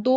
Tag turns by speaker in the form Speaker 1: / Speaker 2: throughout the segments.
Speaker 1: 2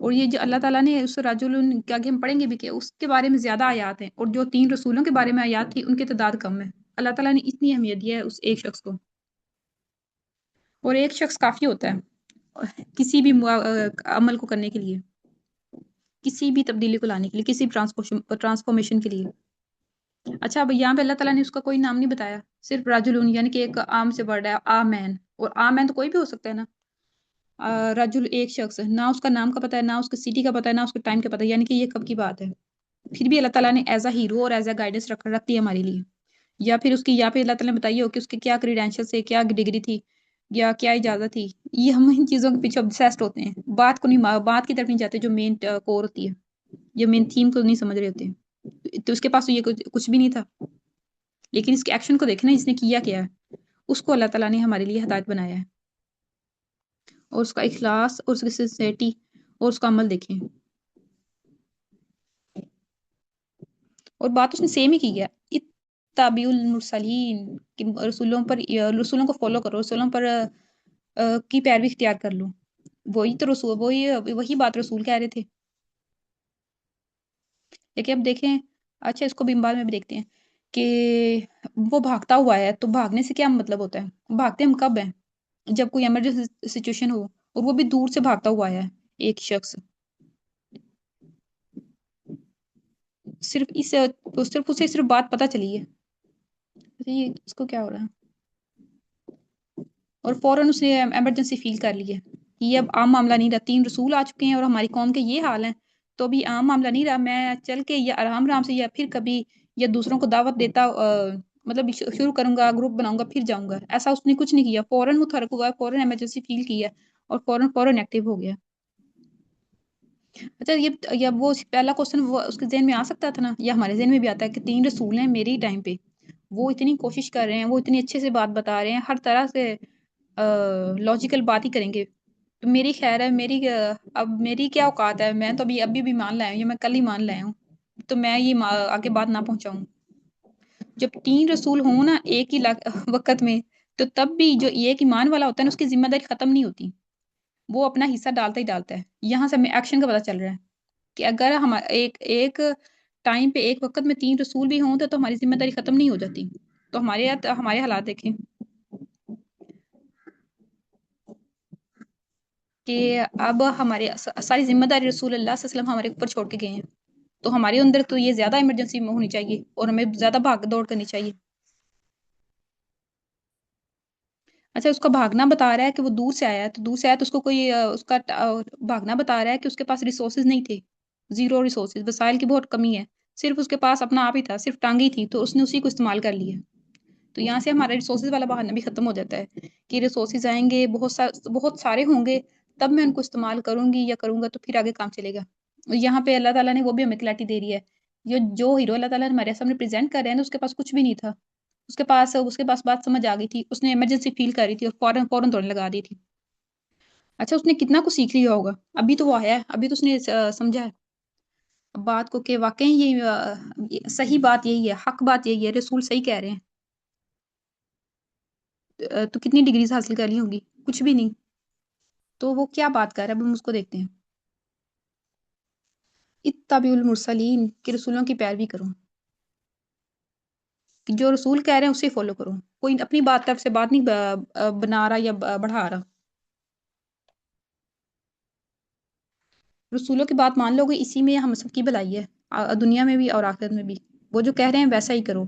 Speaker 1: اور یہ جو اللہ تعالیٰ نے اس رجل کے آگے ہم پڑھیں گے بھی کہ اس کے بارے میں زیادہ آیات ہیں، اور جو 3 رسولوں کے بارے میں آیات تھی ان کی تعداد کم ہے. اللہ تعالیٰ نے اتنی اہمیت دی ہے اس ایک شخص کو، اور ایک شخص کافی ہوتا ہے کسی بھی عمل کو کرنے کے لیے، کسی بھی تبدیلی کو لانے کے لیے، کسی ٹرانسفارمیشن کے لیے. اچھا اب یہاں پہ اللہ تعالیٰ نے اس کا کوئی نام نہیں بتایا، صرف رجل، یعنی کہ ایک عام سے ورڈ ہے آمین، اور آمین تو کوئی بھی ہو سکتا ہے نا. رجل ایک شخص، نہ اس کا نام کا پتہ ہے، نہ اس کے سٹی کا پتہ ہے، نہ اس کے ٹائم کا پتہ ہے، یعنی کہ یہ کب کی بات ہے. پھر بھی اللہ تعالیٰ نے ایز اے ہیرو اور ایز اے گائیڈنس رکھتی ہے ہمارے لیے. یا پھر اس کی، یا پھر اللہ تعالیٰ نے بتائی ہو کہ اس کے کیا کریڈینشل سے، کیا ڈگری تھی، یا کیا اجازت تھی. یہ ہم ان چیزوں کے پیچھے obsessed ہوتے ہیں، بات کو نہیں، بات کی طرف نہیں جاتے جو مین کور ہوتی ہے، یہ مین تھیم کو نہیں سمجھ رہے ہوتے ہیں. تو اس کے پاس تو یہ کچھ بھی نہیں تھا، لیکن اس کے ایکشن کو دیکھنا، اس نے کیا کیا ہے، اس کو اللہ تعالیٰ نے ہمارے لیے ہدایت بنایا ہے. اور اس کا اخلاص اور اس کی سنسیئرٹی اور اس کا عمل دیکھیں، اور بات اس نے سیم ہی کی ہے. اتبعوا المرسلین، کہ رسولوں کو فالو کرو، رسولوں پر کی پیروی اختیار کر لو. وہی تو رسول، وہی بات رسول کہہ رہے تھے. لیکن اب دیکھیں، اچھا اس کو بھی بعد میں بھی دیکھتے ہیں کہ وہ بھاگتا ہوا ہے، تو بھاگنے سے کیا مطلب ہوتا ہے؟ بھاگتے ہم کب ہیں؟ جب کوئی ایمرجنسی سچویشن ہو، اور وہ بھی دور سے بھاگتا ہوا ہے ایک شخص. صرف اسے صرف بات پتہ چلی ہے، یہ اس کو کیا ہو رہا ہے، اور فوراً اس نے ایمرجنسی فیل کر لی ہے. یہ اب عام معاملہ نہیں رہا، 3 رسول آ چکے ہیں اور ہماری قوم کے یہ حال ہیں، تو ابھی عام معاملہ نہیں رہا. میں چل کے یا آرام سے، یا پھر کبھی، یا دوسروں کو دعوت دیتا، مطلب شروع کروں گا، گروپ بناؤں گا، پھر جاؤں گا. ایسا اس نے کچھ نہیں کیا، فوراً متحرک ہوا ہے، فوراً ایمرجنسی فیل کی ہے، اور فوراً ایکٹیو ہو گیا. اچھا یہ وہ پہلا کوسچن وہ اس کے ذہن میں آ سکتا تھا نا، یا ہمارے ذہن میں بھی آتا ہے کہ 3 رسول ہیں میری ٹائم پہ، وہ اتنی کوشش کر رہے ہیں، وہ اتنی اچھے سے بات بتا رہے ہیں، ہر طرح سے لاجیکل بات ہی کریں گے. تو میری خیر ہے، اب میری کیا اوقات ہے، میں تو ابھی بھی مان لایا ہوں، یا میں کل ہی مان لایا ہوں، تو میں یہ آگے بات نہ پہنچاؤں. جب 3 رسول ہوں نا ایک ہی وقت میں، تو تب بھی جو ایک ایمان والا ہوتا ہے نا، اس کی ذمہ داری ختم نہیں ہوتی، وہ اپنا حصہ ڈالتا ہی ڈالتا ہے. یہاں سے ہمیں ایکشن کا پتہ چل رہا ہے کہ اگر ہم ایک ٹائم پہ ایک وقت میں 3 رسول بھی ہوں تو ہماری ذمہ داری ختم نہیں ہو جاتی. تو ہمارے حالات دیکھیں کہ اب ہمارے ساری ذمہ داری رسول اللہ صلی اللہ علیہ وسلم ہمارے اوپر چھوڑ کے گئے ہیں، تو ہمارے اندر تو یہ زیادہ ایمرجنسی میں ہونی چاہیے، اور ہمیں زیادہ بھاگ دوڑ کرنی چاہیے. اچھا اس کا بھاگنا بتا رہا ہے کہ وہ دور سے آیا ہے، تو دور سے آیا تو اس کو کوئی اس کا بھاگنا بتا رہا ہے کہ اس کے پاس ریسورسز نہیں تھے، زیرو ریسورسز، وسائل کی بہت کمی ہے، صرف اس کے پاس اپنا آپ ہی تھا، صرف ٹانگیں تھی، تو اس نے اسی کو استعمال کر لیا. تو یہاں سے ہمارا ریسورسز والا بہانہ بھی ختم ہو جاتا ہے کہ ریسورسز آئیں گے، بہت سارے ہوں گے، تب میں ان کو استعمال کروں گی یا کروں گا تو پھر آگے کام چلے گا. اور یہاں پہ اللہ تعالیٰ نے وہ بھی ہمیں کلیرٹی دے رہی ہے، جو ہیرو اللہ تعالیٰ نے ہمارے سامنے پریزنٹ کر رہے ہیں نا، اس کے پاس کچھ بھی نہیں تھا. اس کے پاس بات سمجھ آ گئی تھی، اس نے ایمرجنسی فیل کر رہی تھی، اور فوراً دوڑنے لگا دی تھی. اچھا اس نے کتنا کچھ سیکھ لیا ہوگا، ابھی تو وہ آیا ہے، ابھی تو اس نے سمجھا ہے بات کو کہ واقعی یہ صحیح بات یہی ہے، حق بات یہی ہے، رسول صحیح کہہ رہے ہیں. تو کتنی ڈگریز حاصل کر لی ہوں گی؟ کچھ بھی نہیں. تو وہ کیا بات کر رہا ہے، اب ہم اس کو دیکھتے ہیں. اتبعوا المرسلین، کہ رسولوں کی پیروی کرو، کہ جو رسول کہہ رہے ہیں اسے فالو کرو، کوئی اپنی بات طرف سے بات نہیں بنا رہا یا بڑھا رہا. رسولوں کی بات مان لو گے، اسی میں ہم سب کی بھلائی ہے، دنیا میں بھی اور آخرت میں بھی. وہ جو کہہ رہے ہیں ویسا ہی کرو.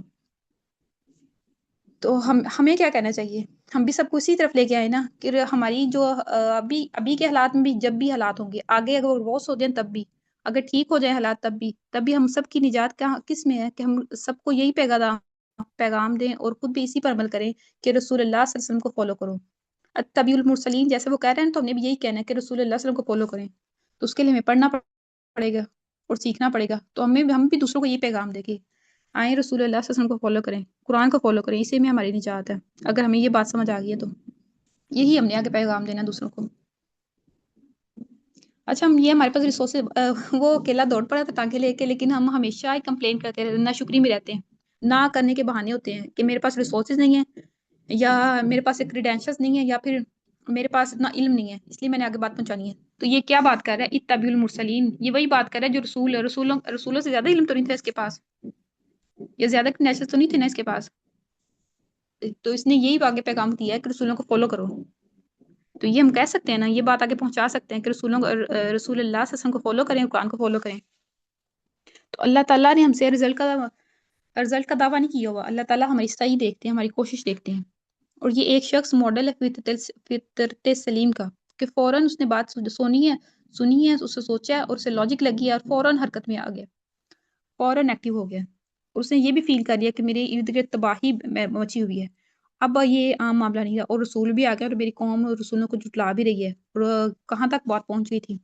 Speaker 1: تو ہمیں کیا کرنا چاہیے؟ ہم بھی سب کو اسی طرف لے کے آئے نا، کہ ہماری جو ابھی کے حالات میں بھی، جب بھی حالات ہوں گے آگے، اگر روس ہو جائیں تب بھی، اگر ٹھیک ہو جائے حالات تب بھی ہم سب کی نجات کس میں ہے؟ کہ ہم سب کو یہی پیغام دیں، اور خود بھی اسی پر عمل کریں کہ رسول اللہ صلی اللہ علیہ وسلم کو فالو کرو. اتبعوا المرسلین جیسے وہ کہہ رہے ہیں، تو ہم نے بھی یہی کہنا ہے کہ رسول اللہ صلی اللہ علیہ وسلم کو فالو کریں. تو اس کے لیے ہمیں پڑھنا پڑے گا اور سیکھنا پڑے گا. تو ہم بھی دوسروں کو یہ پیغام دیں کہ آئیں رسول اللہ صلی اللہ علیہ وسلم کو فالو کریں، قرآن کو فالو کریں، اسی میں ہماری نجات ہے. اگر ہمیں یہ بات سمجھ آ گئی ہے تو یہی ہم نے آگے پیغام دینا دوسروں کو. اچھا یہ ہمارے پاس ریسورسز، وہ اکیلا دوڑ پڑا تھا ٹانکے لے کے، لیکن ہم ہمیشہ ہی کمپلین کرتے رہتے ہیں، ناشکری میں رہتے ہیں، نہ کرنے کے بہانے ہوتے ہیں کہ میرے پاس ریسورسز نہیں ہیں، یا میرے پاس کریڈینشلز نہیں ہیں، یا پھر میرے پاس اتنا علم نہیں ہے، اس لیے میں نے آگے بات پہنچانی ہے. تو یہ کیا بات کر رہا ہے؟ اتبعوا المرسلین، یہ وہی بات کر رہا ہے جو رسولوں سے زیادہ علم تو نہیں تھا اس کے پاس، یا زیادہ نیشنل تو نہیں تھے نا اس کے پاس، تو اس نے یہی آگے پیغام دیا ہے کہ رسولوں کو فالو کرو. تو یہ ہم کہہ سکتے ہیں نا، یہ بات آگے پہنچا سکتے ہیں کہ رسول اللہ صلی اللہ علیہ وسلم کو فالو کریں، قرآن کو فالو کریں. تو اللہ تعالیٰ نے ہم سے رزلٹ کا دعویٰ نہیں کیا ہوا. اللہ تعالیٰ ہماری صحیح دیکھتے ہیں، ہماری کوشش دیکھتے ہیں. اور یہ ایک شخص ماڈل ہے فطرت سلیم کا، کہ فوراً اس نے بات سنی ہے، اس سے سوچا ہے اور اسے لاجک لگی ہے اور فوراً حرکت میں آ گیا، فوراً ایکٹیو ہو گیا. اس نے یہ بھی فیل کر لیا کہ میرے ارد گرد تباہی مچی ہوئی ہے، اب یہ عام معاملہ نہیں رہا، اور رسول بھی آ گیا اور میری قوم اور رسولوں کو جھٹلا بھی رہی ہے. اور کہاں تک بات پہنچ گئی تھی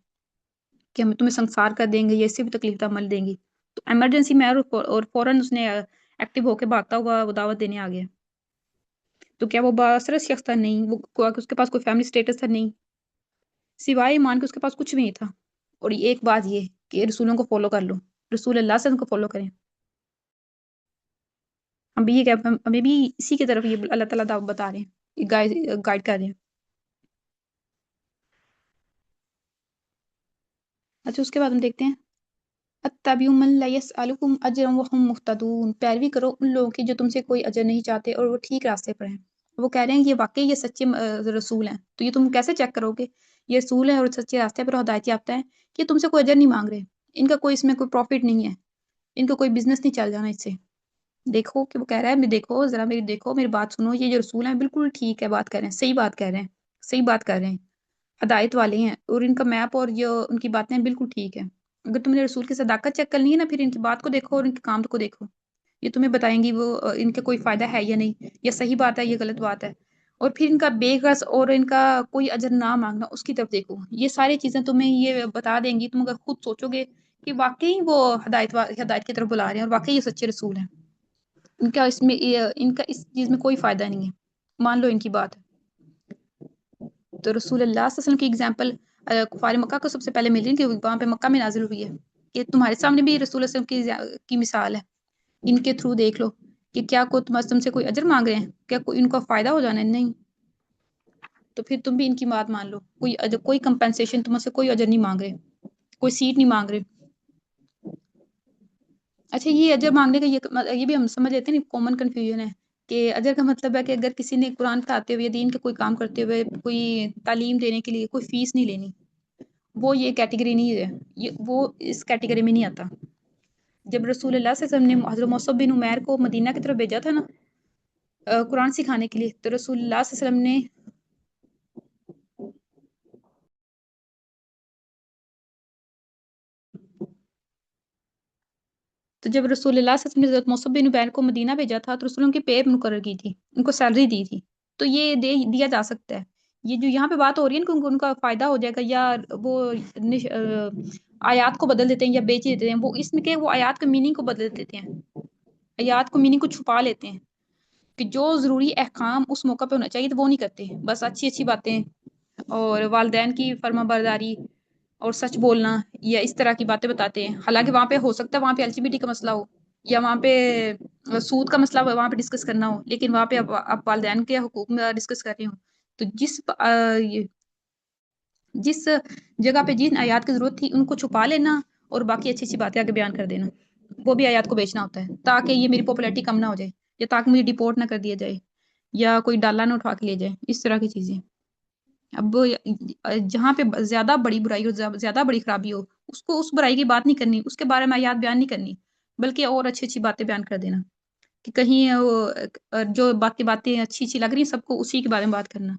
Speaker 1: کہ ہم تمہیں سنسار کر دیں گے، یا اس سے بھی تکلیف عمل دیں گی. تو ایمرجنسی میں اور فوراً اس نے ایکٹیو ہو کے بھاگتا ہوا وہ دعوت دینے آ گیا. تو کیا وہ بااثر شخص تھا؟ نہیں. وہ اس کے پاس کوئی فیملی سٹیٹس تھا؟ نہیں. سوائے ایمان کے اس کے پاس کچھ بھی نہیں تھا. اور ایک بات یہ کہ رسولوں کو فالو کر لو، رسول اللہ صلی اللہ علیہ وسلم کو فالو کریں. ہمیں بھی اسی کی طرف یہ اللہ تعالیٰ دعوت بتا رہے ہیں، گائیڈ کر رہے ہیں. اچھا، اس کے بعد ہم دیکھتے ہیں اتبعوا من لا يسألكم اجرا وهم مهتدون، پیروی کرو ان لوگوں کی جو تم سے کوئی اجر نہیں چاہتے اور وہ ٹھیک راستے پر ہیں. وہ کہہ رہے ہیں یہ واقعی یہ سچے رسول ہیں، تو یہ تم کیسے چیک کرو گے یہ رسول ہیں اور سچے راستے پر ہدایت یافتہ ہیں کہ تم سے کوئی اجر نہیں مانگ رہے، ان کا کوئی اس میں کوئی پروفٹ نہیں ہے، ان کا کوئی بزنس نہیں چل جانا اس سے. دیکھو کہ وہ کہہ رہا ہے دیکھو ذرا میری بات سنو، یہ جو رسول ہیں بالکل ٹھیک ہے، بات کر رہے ہیں، صحیح بات کر رہے ہیں، صحیح بات کر رہے ہیں، ہدایت والے ہیں، اور ان کا میپ اور جو ان کی باتیں بالکل ٹھیک ہے. اگر تم نے رسول کی صداقت چیک کرنی ہے نا، پھر ان کی بات کو دیکھو اور ان کے کام کو دیکھو، یہ تمہیں بتائیں گی وہ ان کا کوئی فائدہ ہے یا نہیں، یا صحیح بات ہے یا غلط بات ہے. اور پھر ان کا بے غرض اور ان کا کوئی اجر نہ مانگنا، اس کی طرف دیکھو. یہ ساری چیزیں تمہیں یہ بتا دیں گی، تم اگر خود سوچو گے کہ واقعی وہ ہدایت کی طرف بلا رہے ہیں اور واقعی یہ سچے رسول ہیں، ان کا اس چیز میں کوئی فائدہ نہیں ہے، مان لو ان کی بات. تو رسول اللہ صلی اللہ علیہ وسلم کی اگزامپل کفار مکہ کو سب سے پہلے مل رہی ہے، کہ وہاں پہ مکہ میں نازل ہوئی ہے، کہ تمہارے سامنے بھی رسول اللہ صلی اللہ علیہ وسلم کی مثال ہے. ان کے تھرو دیکھ لو کہ کیا تم سے کوئی اجر مانگ رہے ہیں، کیا ان کا فائدہ ہو جانا ہے؟ نہیں. تو پھر تم بھی ان کی بات مان لو، کوئی کمپنسیشن تم سے کوئی اجر نہیں مانگ رہے، کوئی سیٹ نہیں مانگ رہے. اچھا، یہ اجر مانگنے کا یہ بھی ہم سمجھ لیتے ہیں، کامن کنفیوژن ہے کہ اجر کا مطلب ہے کہ اگر کسی نے قرآن پڑھاتے ہوئے، دین کے کوئی کام کرتے ہوئے، کوئی تعلیم دینے کے لیے کوئی فیس نہیں لینی، وہ یہ کیٹیگری نہیں ہے، وہ اس کیٹیگری میں نہیں آتا. جب رسول اللہ صلی اللہ علیہ وسلم نے حضرت مصعب بن عمیر کو مدینہ کی طرف بھیجا تھا نا قرآن سکھانے کے لیے، تو رسول اللہ صلی اللہ علیہ وسلم نے جب رسول اللہ صلی اللہ علیہ وسلم نے حضرت مصعب بن عمیر کو مدینہ بھیجا تھا، تو رسول ان کی پے مقرر کی تھی، ان کو سیلری دی تھی. تو یہ دیا جا سکتا ہے. یہ جو یہاں پہ بات ہو رہی ہے نا کہ ان کا فائدہ ہو جائے گا، یا وہ آیات کو بدل دیتے ہیں یا بیچ دیتے ہیں، وہ اس میں کہ وہ آیات کے میننگ کو بدل دیتے ہیں، آیات کو میننگ کو چھپا لیتے ہیں، کہ جو ضروری احکام اس موقع پہ ہونا چاہیے تو وہ نہیں کرتے، بس اچھی باتیں اور والدین کی فرما برداری اور سچ بولنا یا اس طرح کی باتیں بتاتے ہیں. حالانکہ وہاں پہ ہو سکتا ہے وہاں پہ LGBT کا مسئلہ ہو، یا وہاں پہ سود کا مسئلہ وہاں پہ ڈسکس کرنا ہو، لیکن وہاں پہ آپ والدین کے حقوق میں ڈسکس کر رہے ہوں. تو جس جگہ پہ جن آیات کی ضرورت تھی ان کو چھپا لینا اور باقی اچھی باتیں آگے بیان کر دینا، وہ بھی آیات کو بیچنا ہوتا ہے، تاکہ یہ میری پاپولیرٹی کم نہ ہو جائے، یا تاکہ مجھے ڈیپورٹ نہ کر دیا جائے، یا کوئی ڈالا نہ اٹھا کے لے جائے، اس طرح کی چیزیں. اب جہاں پہ زیادہ بڑی برائی ہو، زیادہ بڑی خرابی ہو، اس برائی کی بات نہیں کرنی، اس کے بارے میں آیات بیان نہیں کرنی، بلکہ اور اچھی باتیں بیان کر دینا، کہ کہیں جو باتیں اچھی لگ رہی ہیں سب کو، اسی کے بارے میں بات کرنا،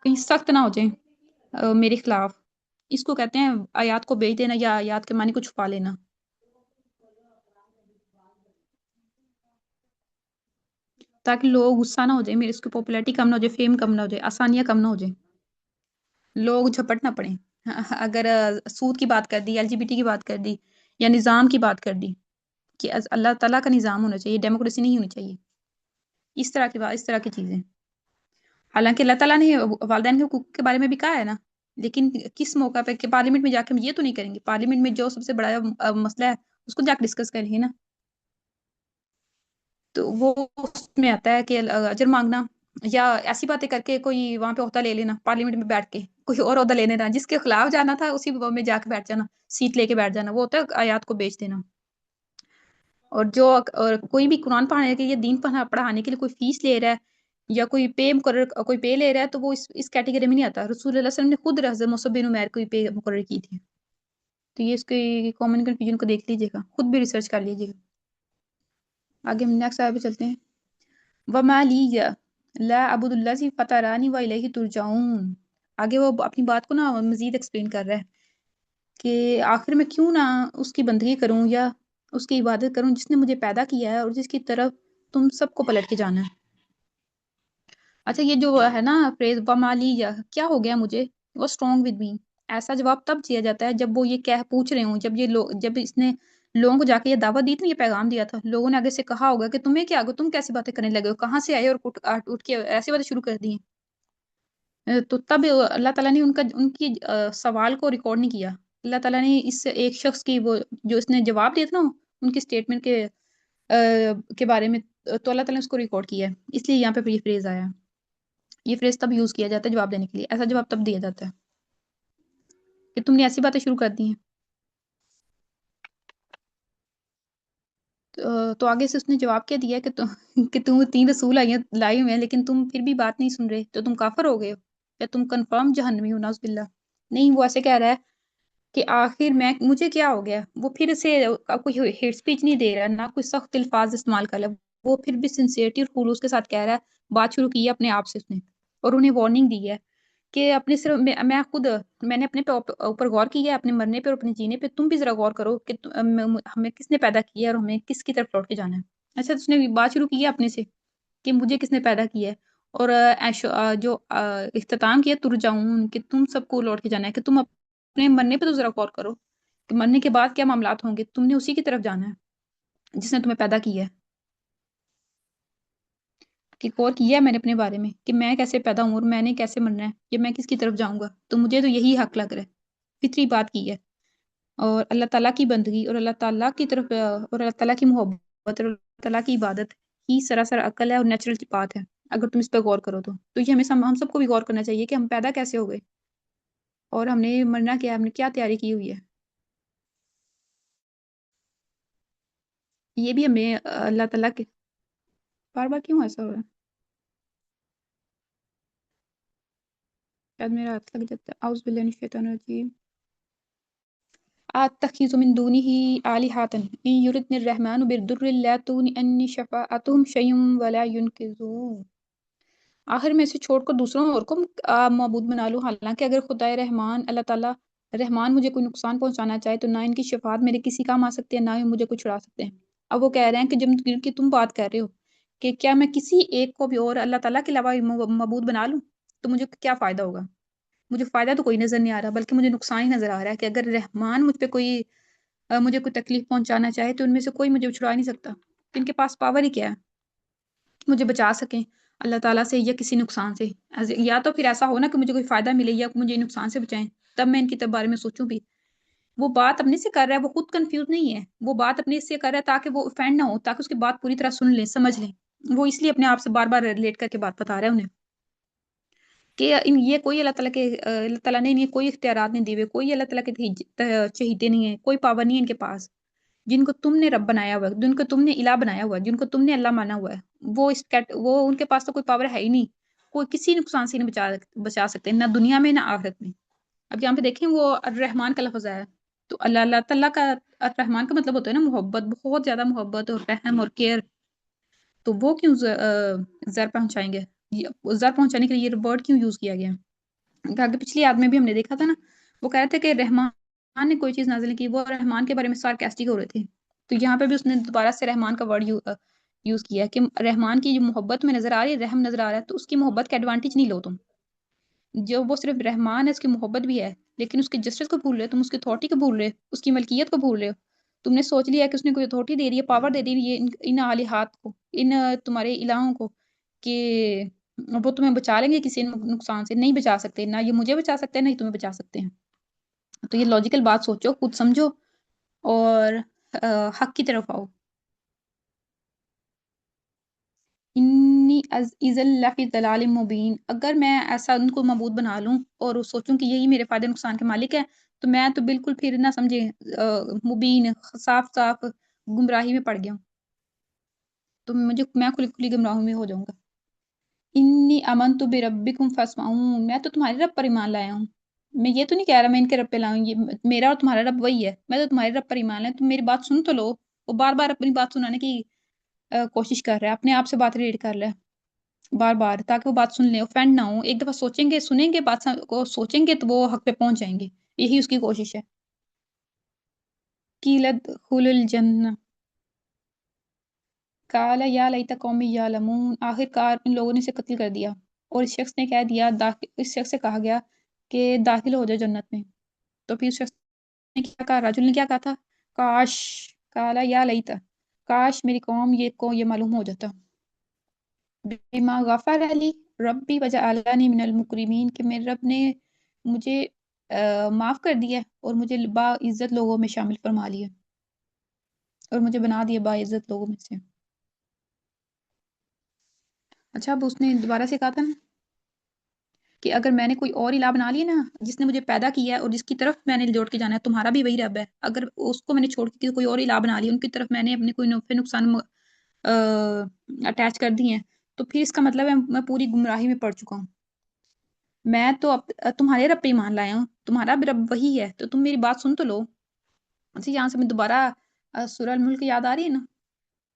Speaker 1: کہیں سخت نہ ہو جائیں میرے خلاف. اس کو کہتے ہیں آیات کو بیچ دینا، یا آیات کے معنی کو چھپا لینا. تاکہ لوگ غصہ نہ ہو جائے، میرے اس کی پاپولیرٹی کم نہ ہو جائے، فیم کم نہ ہو جائے، آسانیاں کم نہ ہو جائیں، لوگ جھپٹ نہ پڑیں. اگر سود کی بات کر دی، LGBT کی بات کر دی، یا نظام کی بات کر دی، کہ اللہ تعالیٰ کا نظام ہونا چاہیے، ڈیموکریسی نہیں ہونی چاہیے، اس طرح کی بات، اس طرح کی چیزیں. حالانکہ اللہ تعالیٰ نے والدین کے حقوق کے بارے میں بھی کہا ہے نا، لیکن کس موقع پہ کہ پارلیمنٹ میں جا کے ہم یہ تو نہیں کریں گے، پارلیمنٹ میں جو سب سے بڑا مسئلہ ہے اس کو جا کے ڈسکس کریں گے نا. تو وہ اس میں آتا ہے کہ اجر مانگنا یا ایسی باتیں کر کے کوئی وہاں پہ عہدہ لے لینا، پارلیمنٹ میں بیٹھ کے کوئی اور عہدہ لے لینا، جس کے خلاف جانا تھا اسی میں جا کے بیٹھ جانا، سیٹ لے کے بیٹھ جانا، وہ ہوتا ہے آیات کو بیچ دینا۔ اور کوئی بھی قرآن پڑھانے کے لیے، دین پڑھانے کے لیے کوئی فیس لے رہا ہے یا کوئی پے مقرر، کوئی پے لے رہا ہے، تو وہ اس کیٹیگری میں نہیں آتا۔ رسول اللہ صلی اللہ علیہ وسلم نے خود حضرت مصعب بن عمیر کو پے مقرر کی تھی۔ تو یہ اس کی کامن کنفیوژن کو دیکھ لیجیے گا، خود بھی ریسرچ کر لیجیے گا۔ آگے ہم نیکسٹ آیت پہ چلتے ہیں۔ وَمَا لِيَ لَا أَعْبُدُ الَّذِي فَطَرَنِي وَإِلَيْهِ تُرْجَعُونَ۔ آگے وہ اپنی بات کو نا مزید ایکسپلین کر رہا ہے کہ آخر میں کیوں نہ اس کی بندگی کروں یا اس کی عبادت کروں جس نے مجھے پیدا کیا ہے اور جس کی طرف تم سب کو پلٹ کے جانا ہے۔ اچھا، یہ جو ہے نا فریز وَمَا لِيَ، کیا ہو گیا مجھے، وہ اسٹرانگ ود می، ایسا جواب تب دیا جاتا ہے جب وہ یہ پوچھ رہے ہوں، جب اس نے لوگوں کو جا کے یہ دعوت دی تھی، یہ پیغام دیا تھا، لوگوں نے آگے سے کہا ہوگا کہ تمہیں کیا، تم کیسی باتیں کرنے لگے ہو، کہاں سے آئے اور اٹھ کے ایسی باتیں شروع کر دی ہیں۔ تو تب اللہ تعالیٰ نے ان کی سوال کو ریکارڈ نہیں کیا۔ اللہ تعالیٰ نے اس ایک شخص کی وہ جو اس نے جواب دیا تھا نا ان کی اسٹیٹمنٹ کے بارے میں، تو اللہ تعالیٰ نے اس کو ریکارڈ کیا ہے، اس لیے یہاں پہ یہ فریز آیا۔ یہ فریز تب یوز کیا جاتا ہے جواب دینے کے لیے، ایسا جواب تب دیا جاتا ہے کہ تم نے ایسی باتیں شروع کر دی ہیں۔ تو آگے سے اس نے جواب کیا دیا کہ تم 3 رسول لائے ہوئے ہیں لیکن تم پھر بھی بات نہیں سن رہے، تو تم کافر ہو گئے ہو یا تم کنفرم جہنمی ہو، نعوذ باللہ۔ نہیں، وہ ایسے کہہ رہا ہے کہ آخر مجھے کیا ہو گیا، وہ پھر سے کوئی ہیٹ سپیچ نہیں دے رہا، نہ کوئی سخت الفاظ استعمال کر رہا، وہ پھر بھی سنسیئرٹی اور خلوص کے ساتھ کہہ رہا ہے، بات شروع کی ہے اپنے آپ سے اس نے، اور انہیں وارننگ دی ہے کہ اپنے صرف میں نے اپنے اوپر غور کیا ہے، اپنے مرنے پہ اور اپنے جینے پہ، تم بھی ذرا غور کرو کہ ہمیں کس نے پیدا کیا ہے اور ہمیں کس کی طرف لوٹ کے جانا ہے۔ اچھا، اس نے بات شروع کی ہے اپنے سے کہ مجھے کس نے پیدا کیا ہے، اور جو اختتام کیا ترجعون، کہ تم سب کو لوٹ کے جانا ہے، کہ تم اپنے مرنے پہ تو ذرا غور کرو کہ مرنے کے بعد کیا معاملات ہوں گے، تم نے اسی کی طرف جانا ہے جس نے تمہیں پیدا کیا ہے۔ کہ غور کیا ہے میں نے اپنے بارے میں کہ میں کیسے پیدا ہوں اور میں نے کیسے مرنا ہے، یا میں کس کی طرف جاؤں گا، تو مجھے تو یہی حق لگ رہا ہے، فطری بات کی ہے۔ اور اللہ تعالیٰ کی بندگی اور اللہ تعالیٰ کی طرف اور اللہ تعالیٰ کی محبت اور اللہ تعالیٰ کی عبادت ہی سراسر عقل ہے اور نیچرل بات ہے، اگر تم اس پہ غور کرو تو یہ ہم سب کو بھی غور کرنا چاہیے کہ ہم پیدا کیسے ہو گئے اور ہم نے مرنا کیا، ہم نے کیا تیاری کی ہوئی ہے۔ یہ بھی ہمیں اللہ تعالیٰ کے بار بار کیوں ایسا ہو رہا ہے، شاید میرا ہاتھ لگ جاتا ہے۔ اعوذ باللہ من الشیطان الرجیم۔ اتخذ من دونه آلهة ان يردني الرحمن بضر لا تغن عني شفاعتهم شيئا ولا ينقذون۔ آخر میں اسے چھوڑ کر دوسروں اور کو معبود بنا لوں، حالانکہ اگر خدائے رحمان اللہ تعالیٰ رحمان مجھے کوئی نقصان پہنچانا چاہے تو نہ ان کی شفاعت میرے کسی کام آ سکتے ہیں، نہ ہی مجھے کوئی چھڑا سکتے ہیں۔ اب وہ کہہ رہے ہیں کہ جن کی تم بات کر رہے ہو کہ کیا میں کسی ایک کو بھی اور اللہ تعالیٰ کے علاوہ معبود بنا لوں تو مجھے کیا فائدہ ہوگا، مجھے فائدہ تو کوئی نظر نہیں آ رہا بلکہ مجھے نقصان ہی نظر آ رہا ہے، کہ اگر رحمان مجھے کوئی تکلیف پہنچانا چاہے تو ان میں سے کوئی مجھے چھڑا نہیں سکتا، ان کے پاس پاور ہی کیا ہے مجھے بچا سکیں اللہ تعالیٰ سے یا کسی نقصان سے۔ یا تو پھر ایسا ہو نا کہ مجھے کوئی فائدہ ملے یا مجھے نقصان سے بچائیں، تب میں ان کے بارے میں سوچوں بھی۔ وہ بات اپنے سے کر رہا ہے، وہ خود کنفیوز نہیں ہے، وہ بات اپنے سے کر رہا ہے تاکہ وہ offend نہ ہو، تاکہ اس کی بات پوری طرح سن لیں، سمجھ لیں۔ وہ اس لیے اپنے آپ سے بار بار ریلیٹ کر کے بات بتا رہا ہے انہیں کہ یہ کوئی اللہ تعالیٰ نے انہیں کوئی اختیارات نہیں دیے ہوئے، کوئی اللہ تعالیٰ کے چہیتے نہیں ہیں، کوئی پاور نہیں ہے ان کے پاس۔ جن کو تم نے رب بنایا ہوا ہے، جن کو تم نے الہ بنایا ہوا ہے، جن کو تم نے اللہ مانا ہوا ہے، وہ ان کے پاس تو کوئی پاور ہے ہی نہیں، کوئی کسی نقصان سے نہیں بچا سکتے، نہ دنیا میں نہ آخرت میں۔ اب یہاں پہ دیکھیں وہ الرحمن کا لفظ ہے، تو اللہ تعالیٰ کا الرحمن کا مطلب ہوتا ہے نا محبت، بہت زیادہ محبت اور رحم اور کیئر، تو وہ کیوں زر پہنچائیں گے، زر پہنچانے کے لیے یہ ورڈ کیوں یوز کیا گیا؟ آگے پچھلی آیت میں بھی ہم نے دیکھا تھا نا، وہ کہہ رہے تھے کہ رحمان نے کوئی چیز نازل نہیں کی، وہ رحمان کے بارے میں سارکاسٹک ہو رہے تھے، تو یہاں پہ بھی اس نے دوبارہ سے رحمان کا ورڈ یوز کیا کہ رحمان کی جو محبت میں نظر آ رہی ہے، رحم نظر آ رہا ہے، تو اس کی محبت کا ایڈوانٹیج نہیں لو تم، جو وہ صرف رحمان ہے اس کی محبت بھی ہے، لیکن اس کی جسٹس کو بھول رہے، تم اس کی اتھارٹی کو بھول رہے، اس کی ملکیت کو بھول رہے ہو، تم نے سوچ لیا کہ اس نے کوئی اتھارٹی دے رہی ہے، پاور دے دی ہے ان آلہات کو، ان تمہارے الہوں کو، کہ وہ تمہیں بچا لیں گے کسی نقصان سے، نہیں بچا سکتے، نہ یہ مجھے بچا سکتے ہیں نہ ہی تمہیں بچا سکتے ہیں۔ تو یہ لاجیکل بات سوچو، خود سمجھو اور حق کی طرف آؤ۔ انی اذا لفی ضلال مبین، اگر میں ایسا ان کو معبود بنا لوں اور سوچوں کہ یہی میرے فائدے نقصان کے مالک ہے، تو میں تو بالکل پھر نہ سمجھے مبین صاف صاف گمراہی میں پڑ گیا ہوں، تو میں کھلی کھلی گمراہی میں ہو جاؤں گا۔ انی امنت بربکم فاسمعون، میں تو تمہارے رب پر ایمان لایا ہوں، میں یہ تو نہیں کہہ رہا میں ان کے رب پہ لاؤں، یہ میرا اور تمہارا رب وہی ہے، میں تو تمہارے رب پر ایمان لایا، تم میری بات سن تو لو۔ وہ بار بار اپنی بات سنانے کی کوشش کر رہا ہے، اپنے آپ سے بات ریڈ کر رہا ہے بار بار، تاکہ وہ بات سن لیں، اوفینڈ نہ ہوں، ایک دفعہ سوچیں گے سنیں گے بات کو سوچیں گے تو وہ حق پہ پہنچ جائیں گے، یہی اس کی کوشش ہے۔ قیلت خل الجنہ، قال یا لیت قومی یعلمون، آخر کار ان لوگوں نے اسے قتل کر دیا، اور اس شخص نے کہہ دیا، اس شخص سے کہا گیا کہ داخل ہو جائے جنت میں، تو پھر اس شخص نے کیا کہا، راجل نے کیا کہا تھا، کاش، قال یا لیت، کاش میری قوم کو یہ معلوم ہو جاتا، بما غفر علی ربی وجعلنی من المکرمین، کہ میرے رب نے مجھے معاف کر دیا اور مجھے با عزت لوگوں میں شامل فرما لیا، اور مجھے بنا دیا با عزت لوگوں میں سے۔ اچھا اب اس نے دوبارہ سے کہا تھا نا کہ اگر میں نے کوئی اور الہ بنا لیا نا، جس نے مجھے پیدا کیا ہے اور جس کی طرف میں نے جوڑ کے جانا ہے، تمہارا بھی وہی رب ہے، اگر اس کو میں نے چھوڑ کے کوئی اور الہ بنا لی، ان کی طرف میں نے اپنے کوئی نفع نقصان اٹیچ کر دی ہیں، تو پھر اس کا مطلب ہے میں پوری گمراہی میں پڑ چکا ہوں، میں تو تمہارے رب پہ ایمان لایا ہوں، تمہارا بھی رب وہی ہے، تو تم میری بات سن تو لو۔ اچھا یہاں سے میں دوبارہ سورہ الملک یاد آ رہی ہے نا،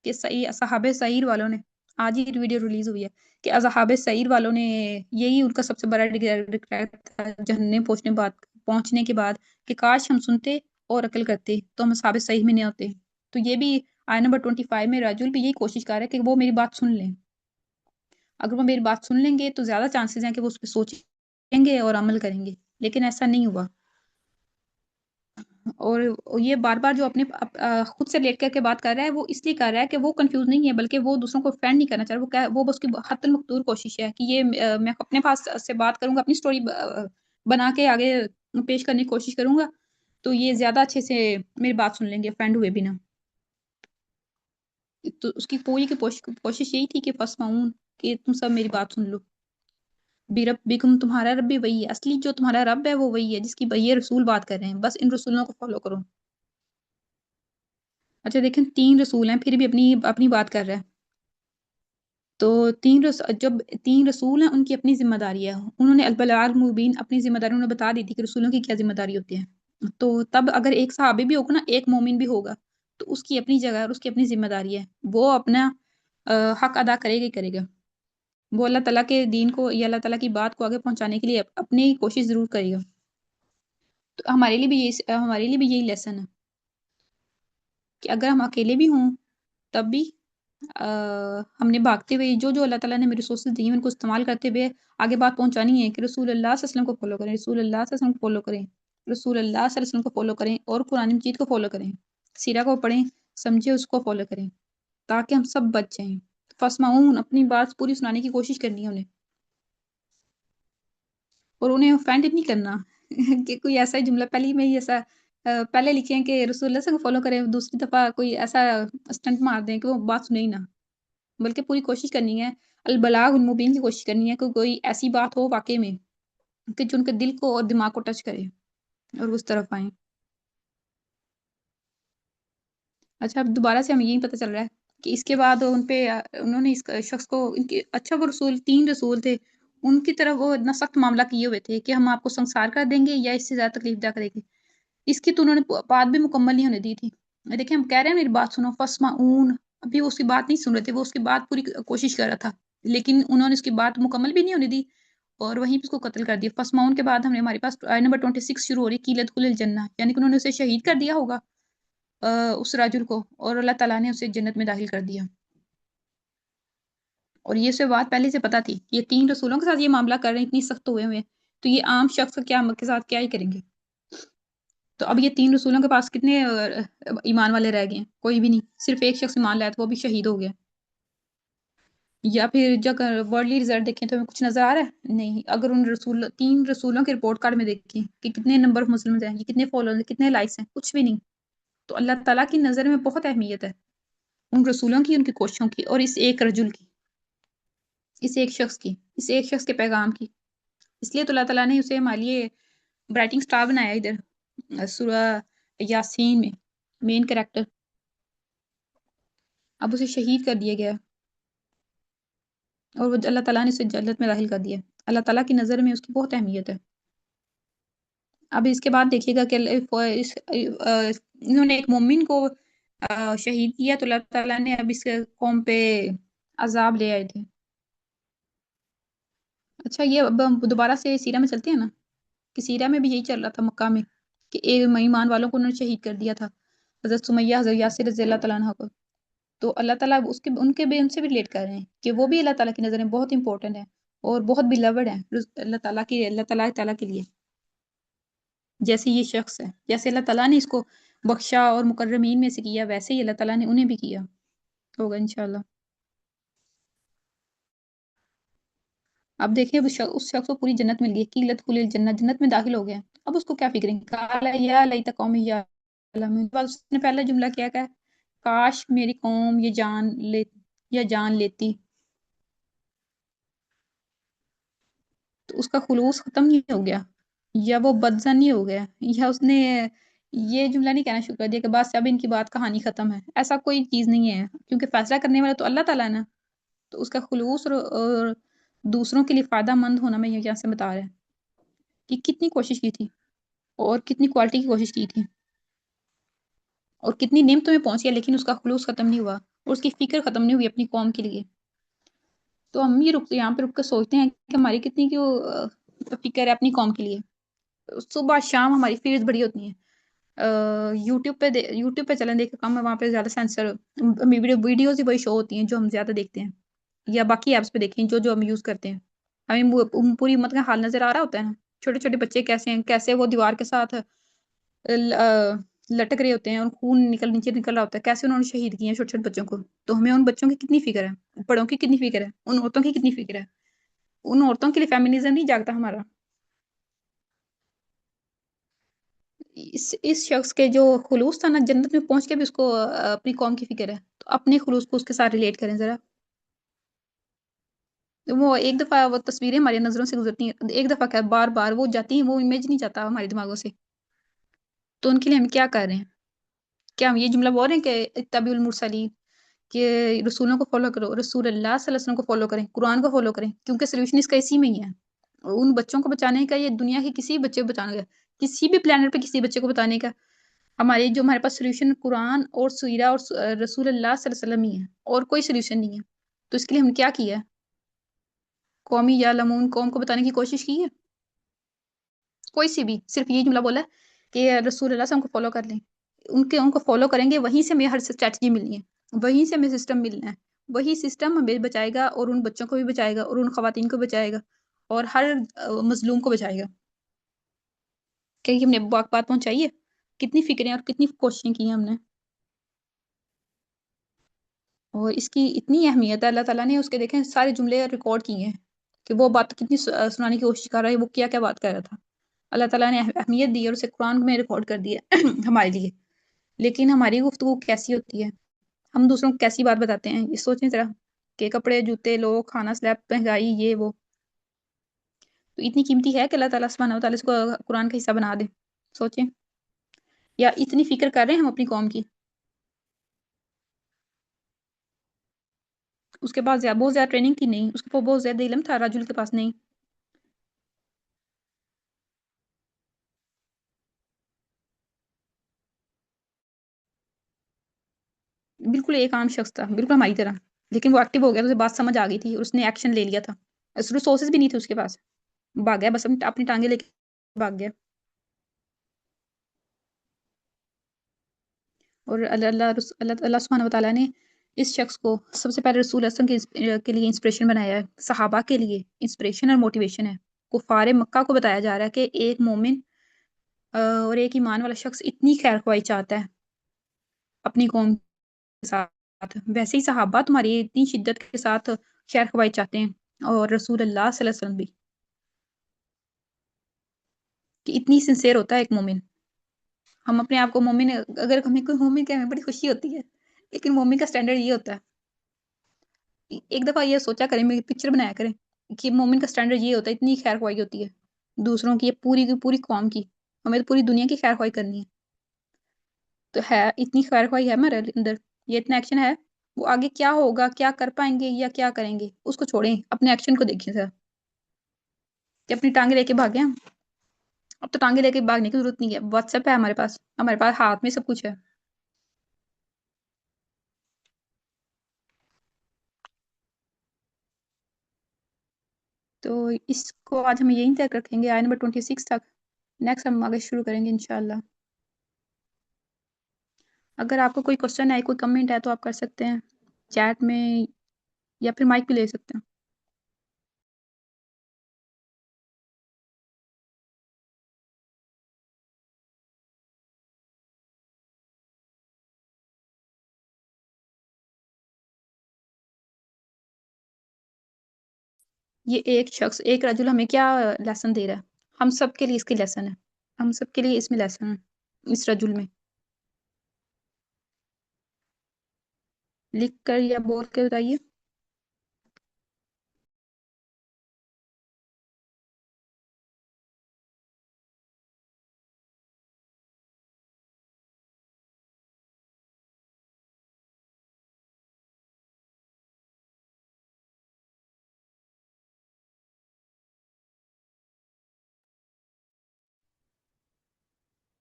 Speaker 1: کہ اصحاب سعیر والوں نے، آج ہی ویڈیو ریلیز ہوئی ہے کہ اصحاب سعیر والوں نے، یہی ان کا سب سے بڑا ریگریٹ تھا جہنم پہنچنے کے بعد، کہ کاش ہم سنتے اور عقل کرتے تو ہم اصحاب سعیر میں نہیں ہوتے۔ تو یہ بھی آیت نمبر 25 میں رجل بھی یہی کوشش کر رہا ہے کہ وہ میری بات سن لیں، اگر وہ میری بات سن لیں گے تو زیادہ چانسز ہیں کہ وہ اس پہ سوچیں گے اور عمل کریں گے، لیکن ایسا نہیں ہوا۔ اور یہ بار بار جو اپنے خود سے ریلیٹ کر کے بات کر رہا ہے، وہ اس لیے کر رہا ہے کہ وہ کنفیوز نہیں ہے، بلکہ وہ دوسروں کو فینڈ نہیں کرنا چاہ رہا، وہ بس کی حت المقدور کوشش ہے کہ یہ میں اپنے پاس سے بات کروں گا، اپنی سٹوری بنا کے آگے پیش کرنے کی کوشش کروں گا، تو یہ زیادہ اچھے سے میری بات سن لیں گے، فینڈ ہوئے بھی نہ۔ تو اس کی پوری کی کوشش یہی تھی کہ فسمعون، کہ تم سب میری بات سن لو، بربکم، تمہارا رب بھی وہی ہے، اصلی جو تمہارا رب ہے وہ وہی ہے جس کی یہ رسول بات کر رہے ہیں، بس ان رسولوں کو فالو کرو۔ اچھا دیکھیں 3 رسول ہیں، پھر بھی اپنی بات کر رہا ہے، تو جب 3 رسول ہیں ان کی اپنی ذمہ داری ہے، انہوں نے البلاغ المبین اپنی ذمہ داری انہوں نے بتا دی تھی کہ رسولوں کی کیا ذمہ داری ہوتی ہے، تو تب اگر ایک صحابی بھی ہوگا نا، ایک مومن بھی ہوگا، تو اس کی اپنی جگہ اور اس کی اپنی ذمہ داری ہے، وہ اپنا حق ادا کرے گا ہی کرے گا، وہ اللہ تعالیٰ کے دین کو یا اللہ تعالیٰ کی بات کو آگے پہنچانے کے لیے اپنی کوشش ضرور کرے گا۔ تو ہمارے لیے بھی یہی لیسن ہے کہ اگر ہم اکیلے بھی ہوں تب بھی ہم نے بھاگتے ہوئے جو اللہ تعالیٰ نے میرے ریسورسز دی ہیں ان کو استعمال کرتے ہوئے آگے بات پہنچانی ہے کہ رسول اللہ صلی اللہ علیہ وسلم کو فالو کریں، رسول اللہ صلی اللہ علیہ وسلم کو فالو کریں، رسول اللہ صلی اللہ علیہ وسلم کو فالو کریں، اور قرآن مجید کو فالو کریں، سیرہ کو پڑھیں، سمجھے، اس کو فالو کریں، تاکہ ہم سب بچ جائیں۔ فاسمعون، اپنی بات پوری سنانے کی کوشش کرنی ہے انہیں، اور انہیں اوفینڈ نہیں کرنا کہ کوئی ایسا ہی جملہ پہلے میں ہی ایسا پہلے لکھیں کہ رسول اللہ سے فالو کریں، دوسری دفعہ کوئی ایسا اسٹنٹ مار دیں کہ وہ بات سنے ہی نہ، بلکہ پوری کوشش کرنی ہے، البلاغ المبین کی کوشش کرنی ہے کہ کوئی ایسی بات ہو واقعی میں کہ جو ان کے دل کو اور دماغ کو ٹچ کرے اور اس طرف آئیں۔ اچھا اب دوبارہ سے ہمیں یہی پتہ چل رہا ہے کہ اس کے بعد ان پہ انہوں نے اس شخص کو اچھا وہ رسول 3 رسول تھے، ان کی طرف وہ اتنا سخت معاملہ کیے ہوئے تھے کہ ہم آپ کو سنسار کر دیں گے یا اس سے زیادہ تکلیف دہ کریں گے، اس کی تو انہوں نے بات بھی مکمل نہیں ہونے دی تھی۔ دیکھیں ہم کہہ رہے ہیں میری بات سنو، فاسمعون، ابھی وہ اس کی بات نہیں سن رہے تھے، وہ اس کی بات پوری کوشش کر رہا تھا، لیکن انہوں نے اس کی بات مکمل بھی نہیں ہونے دی اور وہیں پہ اس کو قتل کر دیا۔ فاسمعون کے بعد ہمارے پاس آیت نمبر 26 شروع ہو رہی، قیلت ادخل الجنہ، یعنی کہ انہوں نے اسے شہید کر دیا ہوگا اس راجل کو، اور اللہ تعالیٰ نے اسے جنت میں داخل کر دیا، اور یہ سے بات پہلے سے پتہ تھی، یہ 3 رسولوں کے ساتھ یہ معاملہ کر رہے ہیں، اتنی سخت ہوئے ہوئے، تو یہ عام شخص کیا کے ساتھ کیا ہی کریں گے۔ تو اب یہ 3 رسولوں کے پاس کتنے ایمان والے رہ گئے ہیں؟ کوئی بھی نہیں، صرف ایک شخص ایمان لایا تو وہ بھی شہید ہو گیا۔ یا پھر جب ورلڈلی رزلٹ دیکھیں تو ہمیں کچھ نظر آ رہا ہے نہیں، اگر ان 3 رسولوں کے رپورٹ کارڈ میں دیکھیں کہ کتنے نمبر آف مسلمز ہیں، یہ کتنے فالوورز ہیں، کتنے لائکس ہیں، کچھ بھی نہیں، تو اللہ تعالیٰ کی نظر میں بہت اہمیت ہے ان رسولوں کی، ان کی کوششوں کی، اور اس ایک رجل کی۔ اس ایک شخص کے پیغام کی. اس لیے تو اللہ تعالیٰ نے اسے ہمارے لیے برائٹنگ سٹار بنایا ادھر سورہ یاسین میں مین کریکٹر. اب اسے شہید کر دیا گیا اور وہ اللہ تعالیٰ نے اسے جنت میں داخل کر دیا. اللہ تعالیٰ کی نظر میں اس کی بہت اہمیت ہے. اب اس کے بعد دیکھیے گا کہ انہوں نے ایک مومن کو شہید کیا تو اللہ تعالیٰ نے اب اس قوم پہ عذاب لے آئے تھے. اچھا یہ اب ہم دوبارہ سے سیرہ میں چلتے ہیں نا کہ سیرہ میں بھی یہی چل رہا تھا مکہ میں کہ ایک ایمان والوں کو انہوں نے شہید کر دیا تھا حضرت سمیہ حضرت یاسر رضی اللہ تعالیٰ عنہ کو. تو اللہ تعالیٰ ان سے بھی ریلیٹ کر رہے ہیں کہ وہ بھی اللہ تعالیٰ کی نظر میں بہت امپورٹنٹ ہے اور بہت بیلوڈ ہے اللہ تعالیٰ کے لیے. جیسے یہ شخص ہے جیسے اللہ تعالیٰ نے اس کو بخشا اور مکرمین میں سے کیا ویسے ہی اللہ تعالیٰ نے انہیں بھی کیا ہوگا انشاءاللہ. اب دیکھیں اس شخص کو پوری جنت مل گئی قیلت کل الجنت جنت میں داخل ہو گیا. اب اس کو کیا فکر ہے قال یا لیت قومی یعلمون. اس نے پہلا جملہ کیا کہا کاش میری قوم یہ جان لیتی. تو اس کا خلوص ختم نہیں ہو گیا یا وہ بدزن نہیں ہو گیا یا اس نے یہ جملہ نہیں کہنا شروع کر دیا کہ بس اب ان کی بات کہانی ختم ہے. ایسا کوئی چیز نہیں ہے کیونکہ فیصلہ کرنے والا تو اللہ تعالیٰ ہے نا. تو اس کا خلوص اور دوسروں کے لیے فائدہ مند ہونا میں یہاں سے بتا رہا ہے کہ کتنی کوشش کی تھی اور کتنی کوالٹی کی کوشش کی تھی اور کتنی نعمتوں میں پہنچ گیا لیکن اس کا خلوص ختم نہیں ہوا اور اس کی فکر ختم نہیں ہوئی اپنی قوم کے لیے. تو ہم یہاں پہ رک کر سوچتے ہیں کہ ہماری کتنی فکر ہے اپنی قوم کے لیے. صبح شام ہماری فیڈز بڑی ہوتی ہیں. یوٹیوب پہ چلیں دیکھیں کم ہے وہاں پہ زیادہ سینسر ویڈیوز ہی بڑی شو ہوتی ہیں جو ہم زیادہ دیکھتے ہیں یا باقی ایپس پہ دیکھیں جو ہم یوز کرتے ہیں. ہمیں پوری امت کا حال نظر آ رہا ہوتا ہے نا. چھوٹے چھوٹے بچے کیسے ہیں کیسے وہ دیوار کے ساتھ لٹک رہے ہوتے ہیں اور خون نیچے نکل رہا ہوتا ہے کیسے انہوں نے شہید کیے ہیں چھوٹے چھوٹے بچوں کو. تو ہمیں ان بچوں کی کتنی فکر ہے بڑوں کی کتنی فکر ہے ان عورتوں کی کتنی فکر ہے. ان عورتوں کے لیے فیمنزم نہیں جاگتا ہمارا. اس شخص کے جو خلوص تھا نا جنت میں پہنچ کے بھی اس کو اپنی قوم کی فکر ہے. تو اپنے خلوص کو اس کے ساتھ ریلیٹ کریں ذرا. وہ ایک دفعہ وہ تصویریں ہماری نظروں سے گزرتی ہیں ایک دفعہ کیا بار بار وہ جاتی ہیں وہ امیج نہیں جاتا ہمارے دماغوں سے. تو ان کے لیے ہم کیا کر رہے ہیں کیا ہم یہ جملہ بول رہے ہیں کہ اتبعوا المرسلین کہ رسولوں کو فالو کرو رسول اللہ صلی اللہ علیہ وسلم کو فالو کریں قرآن کو فالو کریں کیونکہ سولوشن اس کا اسی میں ہی ہے. ان بچوں کو بچانے کا یہ دنیا کے کسی بچے کو بچانے کا کسی بھی پلانٹ پہ کسی بچے کو بتانے کا ہمارے پاس سولوشن قرآن اور سیرہ اور رسول اللہ صلی اللہ علیہ وسلم ہی ہے اور کوئی سولوشن نہیں ہے. تو اس کے لیے ہم کیا کیا ہے قومی یا لمون قوم کو بتانے کی کوشش کی ہے کوئی سی بھی صرف یہ جملہ بولا ہے کہ رسول اللہ سے ہم کو فالو کر لیں ان کو فالو کریں گے وہیں سے ہمیں ہر اسٹریٹجی ملنی ہے وہیں سے ہمیں سسٹم ملنا ہے وہی سسٹم ہمیں بچائے گا اور ان بچوں کو بھی بچائے گا اور ان خواتین کو بچائے گا اور ہر مظلوم کو بچائے گا. کہ ہم نے بات پہنچائی ہے کتنی فکریں اور کتنی کوششیں کی ہیں ہم نے اور اس کی اتنی اہمیت ہے اللہ تعالیٰ نے اس کے دیکھیں سارے جملے ریکارڈ کیے ہیں کہ وہ بات کتنی سنانے کی کوشش کر رہا ہے وہ کیا کیا بات کر رہا تھا. اللہ تعالیٰ نے اہمیت دی اور اسے قرآن میں ریکارڈ کر دیا ہمارے لیے. لیکن ہماری گفتگو کیسی ہوتی ہے ہم دوسروں کو کیسی بات بتاتے ہیں یہ سوچیں ذرا کہ کپڑے جوتے لوگ کھانا سلیب مہنگائی یہ وہ تو اتنی قیمتی ہے کہ اللہ تعالیٰ سبحانہ و تعالیٰ اس کو قرآن کا حصہ بنا دے. سوچیں یا اتنی فکر کر رہے ہیں ہم اپنی قوم کی. اس کے پاس بہت زیادہ ٹریننگ تھی نہیں اس کے پاس بہت زیادہ علم تھا راجل کے پاس نہیں. بالکل ایک عام شخص تھا بالکل ہماری طرح لیکن وہ ایکٹیو ہو گیا تو اسے بات سمجھ آ گئی تھی اور اس نے ایکشن لے لیا تھا. ریسورسز بھی نہیں تھے اس کے پاس بھاگ گیا بس اپنی ٹانگیں لے کے بھاگ گیا. اور اللہ سبحانہ و تعالیٰ نے اس شخص کو سب سے پہلے رسول اللہ کے لیے انسپریشن بنایا ہے صحابہ کے لیے انسپریشن اور موٹیویشن ہے. کفار مکہ کو بتایا جا رہا ہے کہ ایک مومن اور ایک ایمان والا شخص اتنی خیر خواہی چاہتا ہے اپنی قوم کے ساتھ ویسے ہی صحابہ تمہاری اتنی شدت کے ساتھ خیر خواہی چاہتے ہیں اور رسول اللہ صلی اللہ علیہ وسلم بھی کہ اتنی سنسیئر ہوتا ہے ایک مومن. ہم اپنے آپ کو مومن اگر ہمیں کوئی مومن کہ ہمیں بڑی خوشی ہوتی ہے لیکن مومن کا سٹینڈرڈ یہ ہوتا ہے. ایک دفعہ یہ سوچا کریں، میں پکچر بنایا کریں کہ مومن کا سٹینڈرڈ یہ ہوتا ہے، اتنی خیر خواہی ہوتی ہے دوسروں کی پوری کی پوری قوم کی، ہمیں تو پوری دنیا کی خیر خواہی کرنی ہے، تو ہے اتنی خیر خواہی ہے ہمارے اندر، یہ اتنا ایکشن ہے، وہ آگے کیا ہوگا، کیا کر پائیں گے یا کیا کریں گے اس کو چھوڑیں، اپنے ایکشن کو دیکھیں سر، کہ اپنی ٹانگیں لے کے بھاگیں ہم، اب تو ٹانگیں لے کے بھاگنے کی ضرورت نہیں ہے، واٹس ایپ ہے ہمارے پاس ہاتھ میں سب کچھ ہے. تو اس کو آج ہم یہیں تک رکھیں گے، آئے نمبر 26 تک، نیکسٹ ہم آگے شروع کریں گے انشاءاللہ. اگر آپ کو کوئی کوشچن ہے، کوئی کمنٹ ہے تو آپ کر سکتے ہیں چیٹ میں، یا پھر مائک بھی لے سکتے ہیں. یہ ایک شخص، ایک رجل ہمیں کیا لیسن دے رہا ہے؟ ہم سب کے لیے اس کی لیسن ہے، ہم سب کے لیے اس میں لیسن ہے، اس رجل میں لکھ کر یا بول کے بتائیے.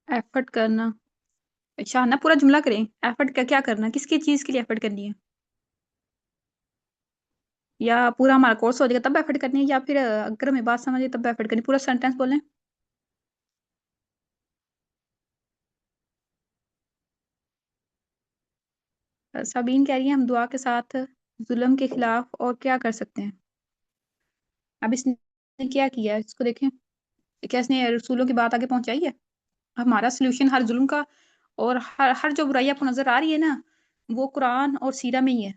Speaker 1: ایفرٹ کرنا، اچھا نا پورا جملہ کریں، ایفرٹ کا کیا کرنا، کس کی چیز کے لیے ایفرٹ کرنی ہے، یا پورا ہمارا کورس ہو جائے گا تب ایفرٹ کرنی ہے، یا پھر اگر ہمیں بات سمجھے تب ایفرٹ کرنی ہے، پورا سینٹینس بولیں. سابین کہہ رہی ہیں ہم دعا کے ساتھ ظلم کے خلاف اور کیا کر سکتے ہیں. اب اس نے کیا کیا ہے، اس کو دیکھیں، کیا اس نے رسولوں کی بات آگے پہنچائی ہے. ہمارا سلوشن ہر ظلم کا اور ہر جو برائی آپ کو نظر آ رہی ہے نا، وہ قرآن اور سیرہ میں ہی ہے،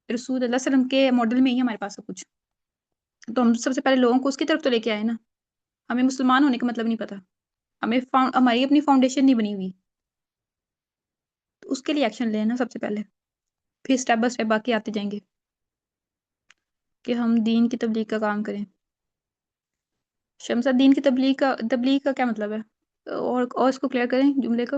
Speaker 1: رسول اللہ صلی اللہ علیہ وسلم کے ماڈل میں ہی ہے ہمارے پاس سب کچھ. تو ہم سب سے پہلے لوگوں کو اس کی طرف تو لے کے آئے نا، ہمیں مسلمان ہونے کا مطلب نہیں پتا، ہمیں ہماری اپنی فاؤنڈیشن نہیں بنی ہوئی، تو اس کے لیے ایکشن لینا سب سے پہلے، پھر اسٹیپ بائی اسٹیپ باقی آتے جائیں گے کہ ہم دین کی تبلیغ کا کام کریں. شمسہ دین کی تبلیغ کا کیا مطلب ہے، اور اس کو کلیئر کریں جملے کو.